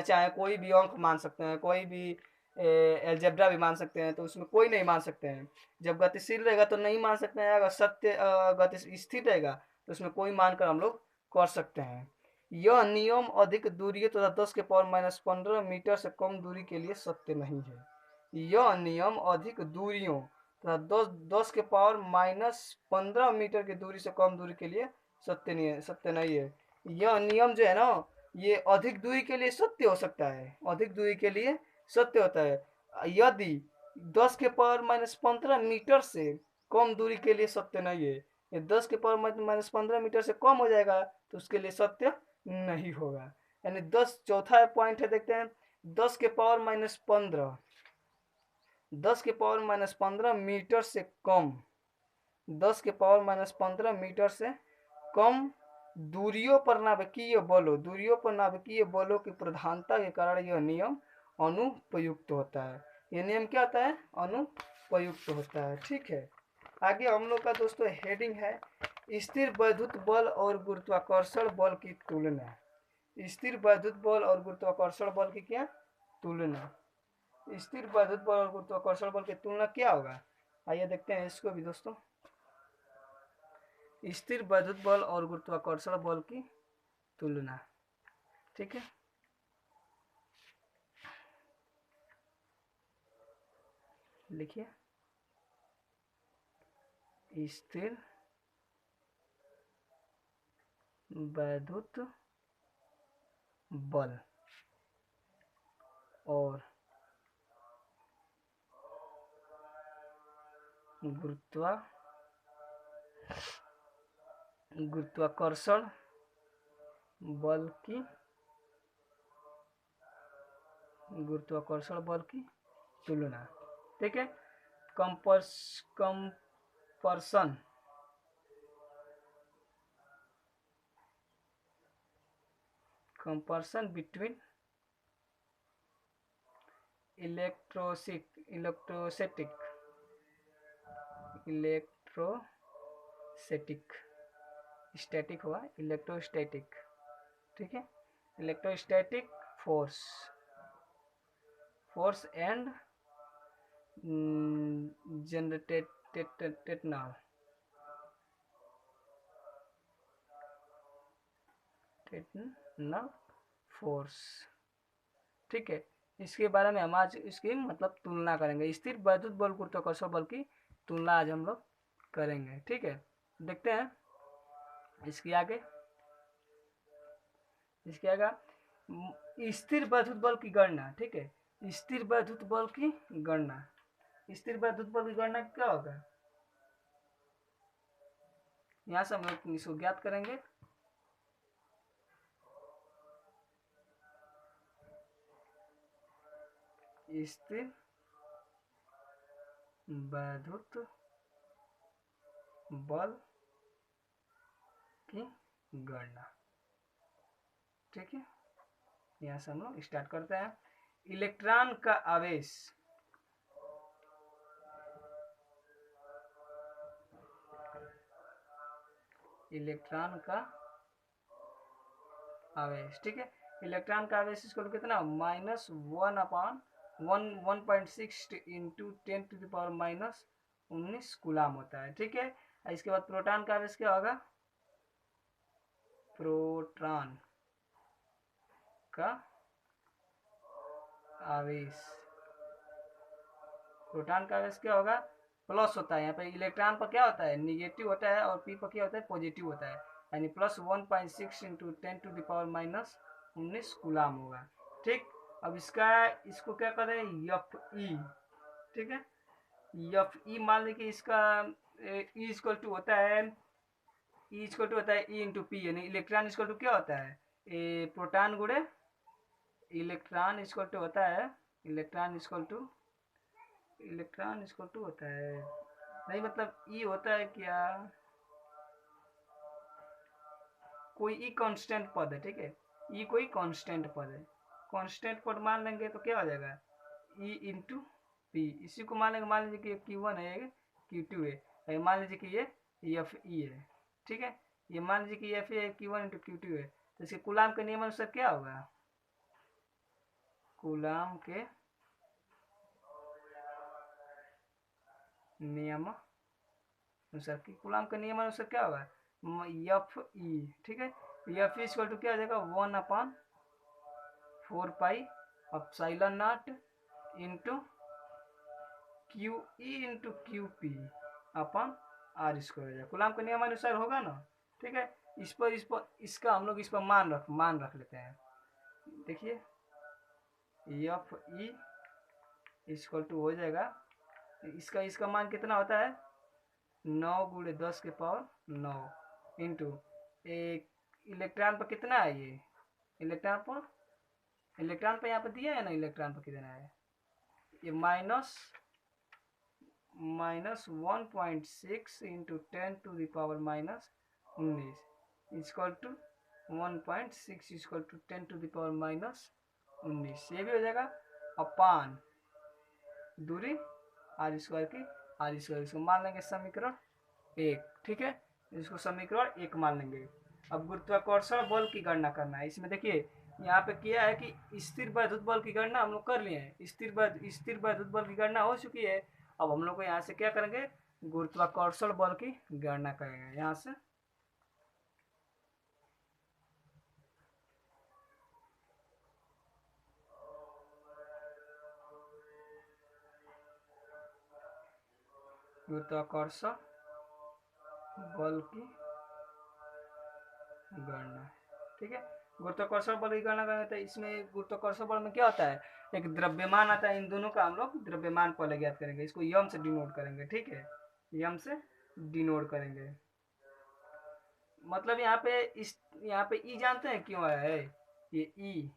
चाहे कोई भी अंक मान सकते हैं, कोई भी एलजेब्रा भी मान सकते हैं, तो उसमें कोई नहीं मान सकते हैं। जब गतिशील रहेगा तो नहीं मान सकते हैं, अगर गति स्थिर रहेगा तो उसमें कोई मानकर हम लोग कर सकते हैं। यह नियम अधिक दूरी तथा 10 के पावर -15 मीटर से कम दूरी के लिए सत्य नहीं है। यह नियम अधिक दूरियों तथा 10 के पावर -15 मीटर की दूरी से कम दूरी के लिए सत्य नहीं है। यह नियम जो है ना, ये अधिक दूरी के लिए सत्य हो सकता है, अधिक दूरी के लिए सत्य होता है, यदि 10 के पावर -15 मीटर से कम दूरी के लिए सत्य नहीं है। ये 10 के पावर -15 मीटर से कम हो जाएगा तो उसके लिए सत्य नहीं होगा। यानी 10, चौथा पॉइंट है, देखते हैं 10 के पावर -15 10 के पावर -15 मीटर से कम, 10 के पावर -15 मीटर से कम दूरियों पर नाभिकीय बलों की प्रधानता के कारण यह नियम अनुपयुक्त होता है। यह नियम क्या होता है, अनुपयुक्त होता है। ठीक है, आगे हम लोग का दोस्तों हेडिंग है स्थिर वैद्युत बल और गुरुत्वाकर्षण बल की तुलना। स्थिर वैद्युत बल और गुरुत्वाकर्षण बल की क्या तुलना, स्थिर वैद्युत बल और गुरुत्वाकर्षण बल की तुलना क्या होगा, आइए देखते हैं इसको भी दोस्तों। स्थिर वैद्युत बल और गुरुत्वाकर्षण बल की तुलना। ठीक है, लिखिए स्थिर वैद्युत बल और गुरुत्वाकर्षण बल की तुलना। ठीक है, कंपरसन बिटवीन स्टैटिक हुआ इलेक्ट्रोस्टैटिक। ठीक है, electrostatic force and generated force. ठीक है, इसके बारे में हम आज इसकी मतलब तुलना करेंगे। स्थिर वैद्युत बल गुरुत्वाकर्षण बल की तुलना आज हम लोग करेंगे। ठीक है, देखते हैं इसके आगे स्थिर वैद्युत बल की गणना। ठीक है, स्थिर वैद्युत बल की गणना क्या होगा, यहाँ से हम लोग इसको ज्ञात करेंगे। स्थिर वैद्युत बल की गणना। ठीक है, यहाँ से हम लोग स्टार्ट करते हैं। इलेक्ट्रॉन का आवेश ठीक है, इलेक्ट्रॉन का आवेश इसको कितना -1/1.6 इंटू 10⁻⁻19 कूलाम होता है। ठीक है, इसके बाद प्रोटॉन का आवेश क्या होगा, प्रोटॉन का आवेश क्या होगा, प्लस होता है। यहाँ पे इलेक्ट्रॉन पर क्या होता है, निगेटिव होता है, और पी पर क्या होता है, पॉजिटिव होता है, यानी +1.6 इंटू 10⁻⁻19 कूलाम होगा। ठीक, अब इसको क्या करें, एफ ई। ठीक है, एफ ई मान लीजिए इसका ई इक्वल टू होता है ई इंटू पी, यानी इलेक्ट्रॉन इक्वल टू क्या होता है, प्रोटॉन गुणे इलेक्ट्रॉन इक्वल टू होता है नहीं, मतलब ई होता है क्या, कोई ई कांस्टेंट पद है। ठीक है, ई कोई कांस्टेंट पद है, कांस्टेंट पद मान लेंगे तो क्या हो जाएगा, ई इंटू पी। इसी को मान लेंगे, मान लीजिए कि Q1 है, Q2 है, मान लीजिए कि ये एफ ई है। ठीक है, ये मान लीजिए कि एफ है, Q1 इंटू Q2 है, तो इसके कूलाम के नियम अनुसार क्या होगा, कूलाम के नियम अनुसार क्या होगा, एफ ई। ठीक है, एफ ई इक्वल टू क्या हो जाएगा, 1/4πε0 into q e into q p upon are square हो जाएगा, कूलाम के नियम अनुसार होगा ना। ठीक है, इसका हम लोग मान रख लेते हैं। देखिए एफ ई इक्वल टू हो जाएगा, इसका मान कितना होता है, 9×10⁻9 इंटू इलेक्ट्रॉन पर कितना है, ये इलेक्ट्रॉन पर यहाँ पर दिया है ना, इलेक्ट्रॉन पर कितना है, ये -1.6 into 10⁻⁻19 equal to 1.6 equal to 10⁻⁻19, ये भी हो जाएगा अपान दूरी आर स्क्वायर इसको मान लेंगे समीकरण 1। ठीक है, इसको समीकरण 1 मान लेंगे। अब गुरुत्वाकर्षण बल की गणना करना है। इसमें देखिए यहाँ पे किया है कि स्थिर वैद्युत बल की गणना हम लोग कर लिए हैं, स्थिर वैद्युत बल की गणना हो चुकी है। अब हम लोग को यहाँ से क्या करेंगे, गुरुत्वाकर्षण बल की गणना करेंगे यहाँ से। गुरुत्वाकर्षण बल की गणना, ठीक है। गुरुत्वाकर्षण बल की गणना करेंगे तो इसमें गुरुत्वाकर्षण बल में क्या होता है, एक द्रव्यमान आता है, इन दोनों का हम लोग द्रव्यमान पहले ज्ञात करेंगे, इसको यम से डिनोट करेंगे, ठीक है, यम से डिनोट करेंगे। मतलब यहाँ पे यहाँ पे ई जानते हैं क्यों आया है, ये ई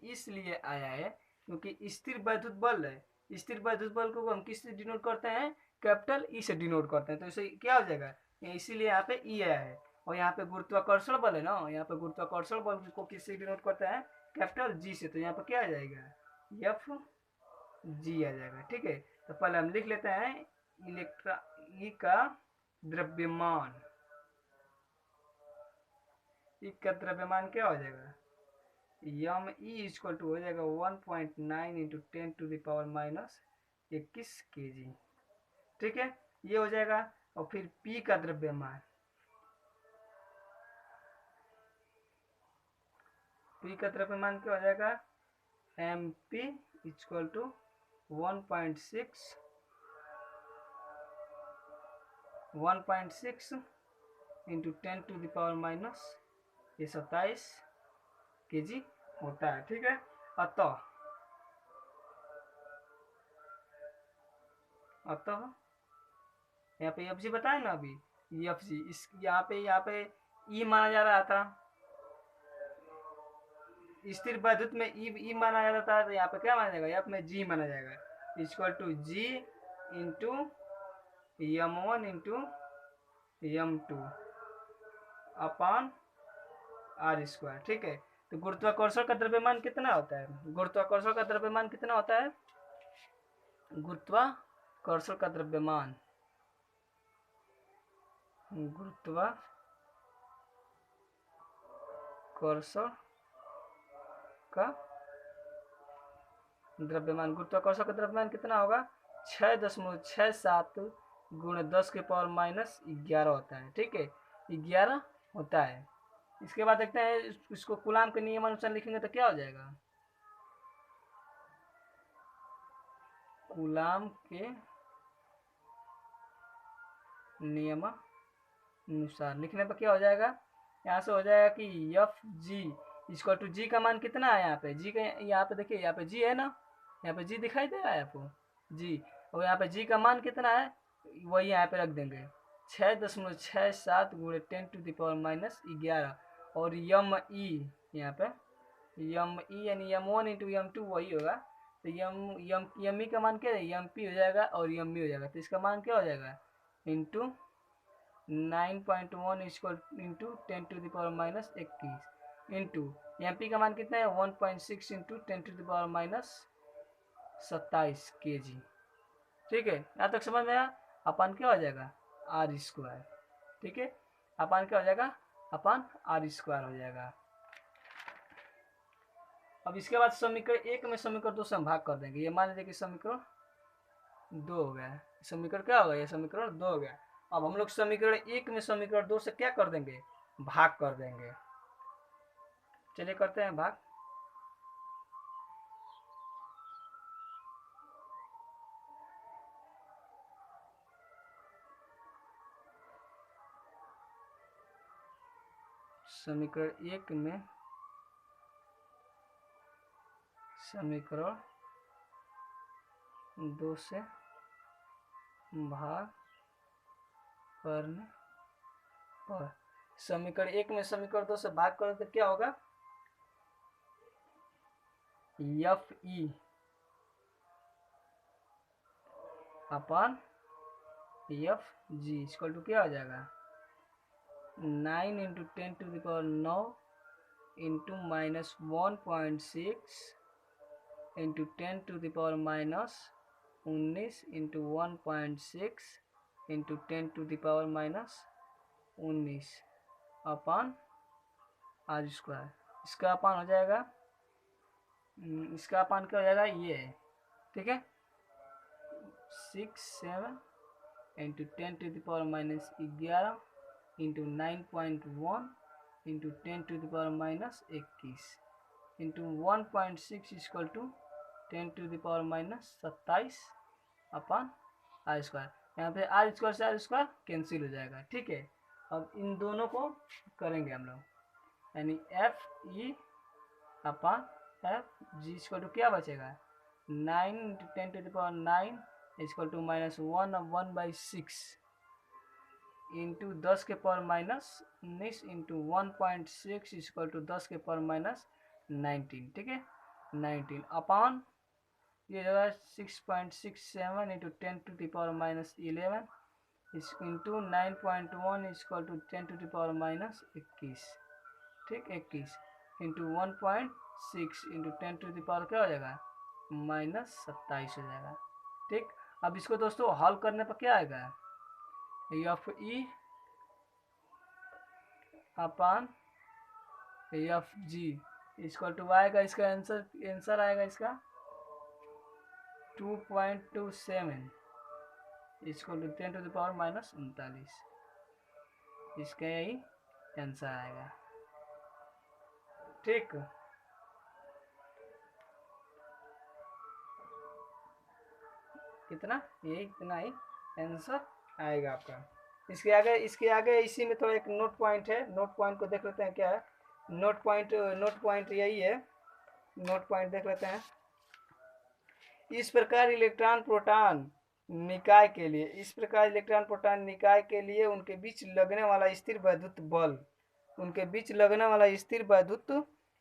इसलिए आया है क्योंकि स्थिर वैद्युत बल है, स्थिर वैद्युत बल को हम किससे डिनोट करते हैं, कैपिटल ई से डिनोट करते हैं, तो इसे क्या हो जाएगा, इसीलिए यहाँ पे ई आया है। और यहाँ पे गुरुत्वाकर्षण बल है ना, यहाँ पे गुरुत्वाकर्षण बल को किससे डिनोट करते हैं, कैपिटल जी से, तो यहाँ पे क्या आ जाएगा, एफ जी आ जाएगा, ठीक है। तो पहले हम लिख लेते हैं इलेक्ट्रा ई का द्रव्यमान, ई का द्रव्यमान क्या हो जाएगा, यम ई इक्वल टू हो जाएगा 1.9 इंटू 10⁻21 kg, ठीक है, ये हो जाएगा। और फिर पी का द्रव्यमान, पी का द्रव्यमान क्या हो जाएगा, M P equal to 1.6 into 10⁻27 kg होता है, ठीक है। अतः यहाँ पे एफ जी बताए ना अभी, एफ जी इस यहाँ पे ई माना जा रहा था, स्थिर वैद्युत में ई माना जा रहा था, तो यहाँ पे क्या माना जाएगा, एफ में जी माना जाएगा, equal to G into M one into M two upon R square, ठीक है। तो गुरुत्वाकर्षण का द्रव्यमान कितना होता है, गुरुत्वाकर्षण का द्रव्यमान कितना होता है, गुरुत्वाकर्षण का द्रव्यमान, गुरुत्वाकर्षण का द्रव्यमान, गुरुत्वाकर्षण का द्रव्यमान कितना होगा, 6.67 गुणे 10⁻⁻11 होता है, ठीक है, 11 होता है। इसके बाद देखते हैं इसको कूलाम के नियमानुसार लिखेंगे तो क्या हो जाएगा, कूलाम के नियमानुसार लिखने पर क्या हो जाएगा, यहाँ से हो जाएगा कि एफ जी इक्वल टू जी का मान कितना है, यहाँ पे जी का, यहाँ पे देखिए यहाँ पे जी है ना, यहाँ पे जी दिखाई दे रहा है आपको जी, और यहाँ पे जी का मान कितना है वही यहाँ पे रख देंगे 6.67 गुणे 10⁻⁻11 और यम ई, यहाँ पे यम ई यानी M one into M two वही होगा, तो यम ई का मान क्या है, यम पी हो जाएगा और यम ई हो जाएगा, तो इसका मान क्या हो जाएगा, into 9.1 equal into 10⁻⁻21 into M P का मान कितना है 1.6 इंटू 10⁻⁻27 kg, ठीक है। यहाँ तक समझ में आया, अपन क्या हो जाएगा आर स्क्वायर, ठीक है, अपन क्या हो जाएगा, अपन आर स्क्वायर हो जाएगा। अब इसके बाद समीकरण एक में समीकरण दो से हम भाग कर देंगे, ये मान लीजिए कि समीकरण दो हो गया, समीकरण क्या हो गया, ये समीकरण दो हो गया। अब हम लोग समीकरण एक में समीकरण दो से क्या कर देंगे, भाग कर देंगे, चलिए करते हैं भाग। समीकरण एक में समीकरण दो से भाग करने पर, समीकरण एक में समीकरण दो से भाग करें तो क्या होगा, F E upon F G equal to क्या हो जाएगा 9 into 10⁻9 into -1.6 into 10⁻⁻19 into 1.6 into 10⁻⁻19 upon are square, इसका अपान हो जाएगा, इसका अपान क्या हो जाएगा ये है, ठीक है। 9.67 into 10⁻11 into 9.1 into 10⁻21 into 1.6 equal to 10⁻27 upon are square. यहाँ पे आर स्क्वायर से आर स्क्वायर कैंसिल हो जाएगा, ठीक है। अब इन दोनों को करेंगे हम लोग, यानी F E upon F G equal to क्या बचेगा 9 इंटू 10⁻9 इक्वल टू -1 अब 1/6 इंटू 10⁻19 इंटू 1.6 इक्वल टू 10⁻19, ठीक है 19 अपॉन ये जगह 6.67 इंटू 10⁻11 इंटू 9.1 इक्वल टू 10⁻21, ठीक 21 इंटू 1.6 इंटू 10⁻ क्या हो जाएगा -27 हो जाएगा, ठीक। अब इसको दोस्तों हल करने पर क्या आएगा F E upon F G equal to आएगा, इसका आंसर आएगा इसका 2.27 इक्वल टू 10⁻39, इसका यही आंसर आएगा, ठीक। कितना यही इतना ही आंसर आएगा आपका। इसके आगे इसी में थोड़ा एक नोट पॉइंट है, नोट पॉइंट को देख लेते हैं क्या है। नोट पॉइंट यही है, नोट पॉइंट देख लेते हैं। इस प्रकार इलेक्ट्रॉन प्रोटॉन निकाय के लिए उनके बीच लगने वाला स्थिर वैद्युत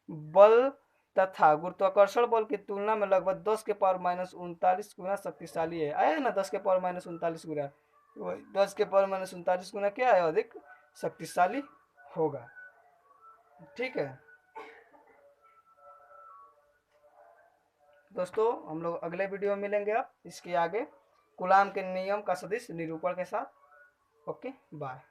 बल तथा गुरुत्वाकर्षण बल की तुलना में लगभग 10⁻39 गुना शक्तिशाली है। आया ना 10⁻39 गुना, 10⁻39 गुना क्या है अधिक शक्तिशाली होगा, ठीक है दोस्तों। हम लोग अगले वीडियो में मिलेंगे अब इसके आगे कूलाम के नियम का सदिश निरूपण के साथ। Okay bye.